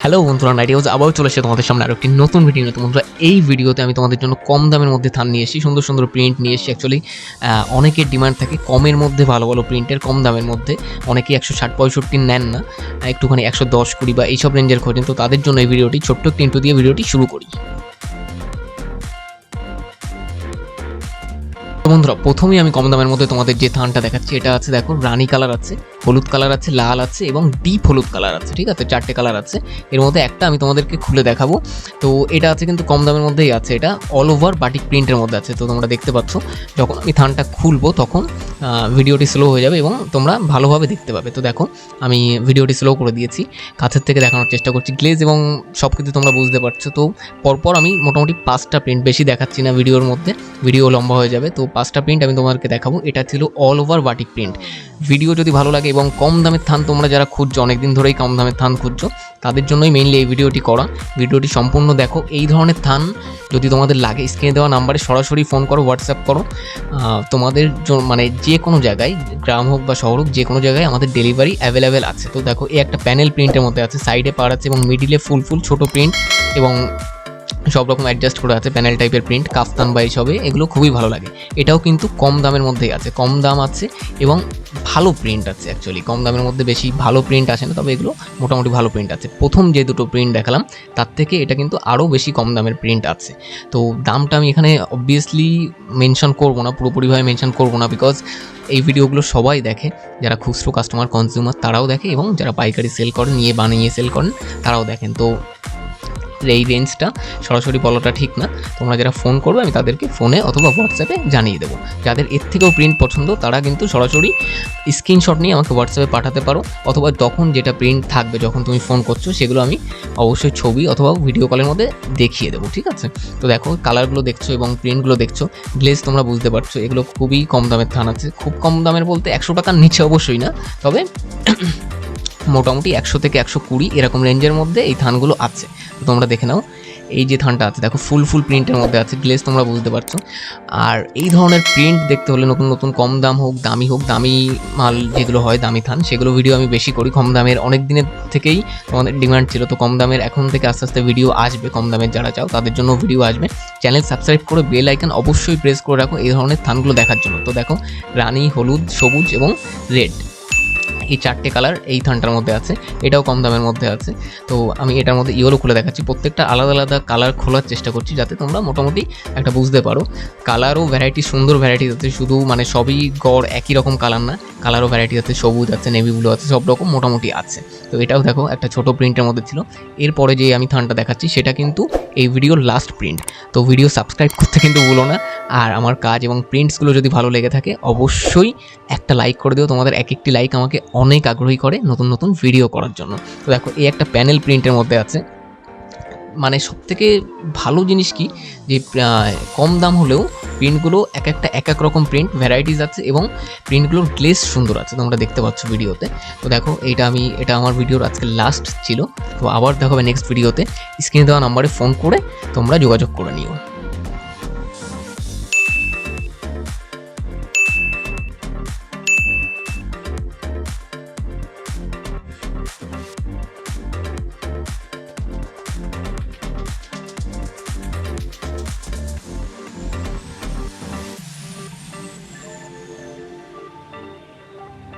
Hello বন্ধুরা, nightie house আবারও চলে এসেছে তোমাদের সামনে আরও একটি নতুন ভিডিও নিয়ে। বন্ধুরা, এই ভিডিওতে আমি তোমাদের জন্য কম দামের মধ্যে থান নিয়ে এসেছি, সুন্দর সুন্দর প্রিন্ট নিয়ে এসেছি। অ্যাকচুয়ালি অনেকের ডিমান্ড থাকে কমের মধ্যে, ভালো ভালো প্রিন্টের কম দামের মধ্যে। অনেকেই 160-65 নেন না, একটুখানি 110-20 বা এইসব রেঞ্জের খোঁজেন। তো তাদের জন্য এই ভিডিওটি ছোট্ট একটু ইন্ট্রো দিয়ে ভিডিওটি শুরু করি। বন্ধুরা, প্রথমেই আমি কম দামের মধ্যে তোমাদের যে থানটা দেখাচ্ছি, এটা আছে দেখো, রানি কালার আছে, হলুদ কালার আছে, লাল আছে এবং ডিপ হলুদ কালার আছে। ঠিক আছে, 4টে কালার আছে। এর মধ্যে একটা আমি তোমাদেরকে খুলে দেখাবো। তো এটা আছে কিন্তু কম দামের মধ্যেই আছে, এটা অল ওভার বাটিক প্রিন্টের মধ্যে আছে। তো তোমরা দেখতে পাচ্ছ, যখন আমি থানটা খুলবো তখন ভিডিওটি স্লো হয়ে যাবে এবং তোমরা ভালোভাবে দেখতে পাবে। তো দেখো, আমি ভিডিওটি স্লো করে দিয়েছি, কাছের থেকে দেখানোর চেষ্টা করছি। গ্লেজ এবং সব কিছু তোমরা বুঝতে পারছো। তো পরপর আমি মোটামুটি 5টা প্রিন্ট, বেশি দেখাচ্ছি না ভিডিওর মধ্যে, ভিডিও লম্বা হয়ে যাবে। তো 5টা প্রিন্ট আমি তোমাদেরকে দেখাবো। এটা ছিল all over batik print. Video যদি ভালো লাগে এবং কম দামের থান তোমরা যারা খুঁজছো, অনেকদিন ধরেই কম দামের থান খুঁজছো, তাদের জন্যই মেইনলি এই ভিডিওটি করা। ভিডিওটি সম্পূর্ণ দেখো। এই ধরনের থান যদি তোমাদের লাগে, স্ক্রিনে দেওয়া নাম্বারে সরাসরি ফোন করো, হোয়াটসঅ্যাপ করো। তোমাদের মানে যে কোনো জায়গায়, গ্রাম হোক বা শহর হোক, যে কোনো জায়গায় আমাদের ডেলিভারি অ্যাভেলেবেল আছে। তো দেখো, এই একটা প্যানেল প্রিন্টের মধ্যে আছে, সাইডে পার আছে এবং মিডিলে ফুল ছোটো প্রিন্ট এবং সব রকম অ্যাডজাস্ট করে আছে, প্যানেল টাইপের প্রিন্ট, কাফতান বা এইসবে, এগুলো খুবই ভালো লাগে। এটাও কিন্তু কম দামের মধ্যেই আছে, কম দাম আছে এবং ভালো প্রিন্ট আছে। অ্যাকচুয়ালি কম দামের মধ্যে বেশি ভালো প্রিন্ট আসে না, তবে এগুলো মোটামুটি ভালো প্রিন্ট আছে। প্রথম যে দুটো প্রিন্ট দেখালাম তার থেকে এটা কিন্তু আরও বেশি কম দামের প্রিন্ট আছে। তো দামটা আমি এখানে অবভিয়াসলি মেনশন করবো না, পুরোপুরিভাবে মেনশন করবো না, বিকজ এই ভিডিওগুলো সবাই দেখে, যারা খুচরো কাস্টমার কনজিউমার তারাও দেখে এবং যারা পাইকারি সেল করেন, নিয়ে বানিয়ে সেল করেন, তারাও দেখেন। তো এই রেঞ্জটা সরাসরি বলাটা ঠিক না। তোমরা যারা ফোন করবে আমি তাদেরকে ফোনে অথবা হোয়াটসঅ্যাপে জানিয়ে দেবো। যাদের এর থেকেও প্রিন্ট পছন্দ তারা কিন্তু সরাসরি স্ক্রিনশট নিয়ে আমাকে হোয়াটসঅ্যাপে পাঠাতে পারো, অথবা তখন যেটা প্রিন্ট থাকবে যখন তুমি ফোন করছো, সেগুলো আমি অবশ্যই ছবি অথবা ভিডিও কলের মধ্যে দেখিয়ে দেবো। ঠিক আছে, তো দেখো, কালারগুলো দেখছো এবং প্রিন্টগুলো দেখছো, গ্লেজ তোমরা বুঝতে পারছো, এগুলো খুবই কম দামের থান আছে। খুব কম দামের বলতে 100 টাকার নিচে অবশ্যই না, তবে মোটামুটি 100 থেকে 120 এরকম রেঞ্জের মধ্যে এই থানগুলো আছে। তো তোমরা দেখে নাও, এই যে থানটা আছে দেখো, ফুল প্রিন্টের মধ্যে আছে, গ্লেজ তোমরা বুঝতে পারছো। আর এই ধরনের প্রিন্ট দেখতে হলে নতুন নতুন, কম দাম হোক দামি মাল যেগুলো হয়, দামি থান, সেগুলো ভিডিও আমি বেশি করি। কম দামের অনেক দিনের থেকেই তোমাদের ডিমান্ড ছিল, তো কম দামের এখন থেকে আস্তে আস্তে ভিডিও আসবে। কম দামের যারা চাও তাদের জন্য ভিডিও আসবে। চ্যানেল সাবস্ক্রাইব করে বেল আইকন অবশ্যই প্রেস করে রাখো এই ধরনের থানগুলো দেখার জন্য। তো দেখো, রানী, হলুদ, সবুজ এবং রেড, এই 4টে কালার এই থানটার মধ্যে আছে। এটাও কম দামের মধ্যে আছে। তো আমি এটার মধ্যে ইয়েলো খুলে দেখাচ্ছি। প্রত্যেকটা আলাদা আলাদা কালার খোলার চেষ্টা করছি, যাতে তোমরা মোটামুটি একটা বুঝতে পারো। কালারও ভ্যারাইটি, সুন্দর ভ্যারাইটি আছে, শুধু মানে সবই গড় একই রকম কালার না, কালারও ভ্যারাইটি আছে, সবুজ আছে, নেভি ব্লু আছে, সব রকম মোটামুটি আছে। তো এটাও দেখো, একটা ছোট প্রিন্টের মধ্যে ছিল। এরপরে যে আমি থানটা দেখাচ্ছি সেটা কিন্তু এই ভিডিওর লাস্ট প্রিন্ট। তো ভিডিও সাবস্ক্রাইব করতে কিন্তু ভুলো না। আর আমার কাজ এবং প্রিন্টসগুলো যদি ভালো লেগে থাকে অবশ্যই একটা লাইক করে দিও। তোমাদের এক একটি লাইক আমাকে অনেক আগ্রহী করে নতুন নতুন ভিডিও করার জন্য। তো দেখো, এই একটা প্যানেল প্রিন্টের মধ্যে আছে। মানে সবথেকে ভালো জিনিস কি, যে কম দাম হলেও প্রিন্টগুলো এক এক রকম প্রিন্ট ভ্যারাইটিস আছে এবং প্রিন্টগুলোর গ্লেজ সুন্দর আছে, তোমরা দেখতে পাচ্ছ ভিডিওতে। তো দেখো, এটা আমার ভিডিওর আজকে লাস্ট ছিল। তো আবার দেখাবে নেক্সট ভিডিওতে। স্ক্রিনে দেওয়া নাম্বারে ফোন করে তোমরা যোগাযোগ করে নিও।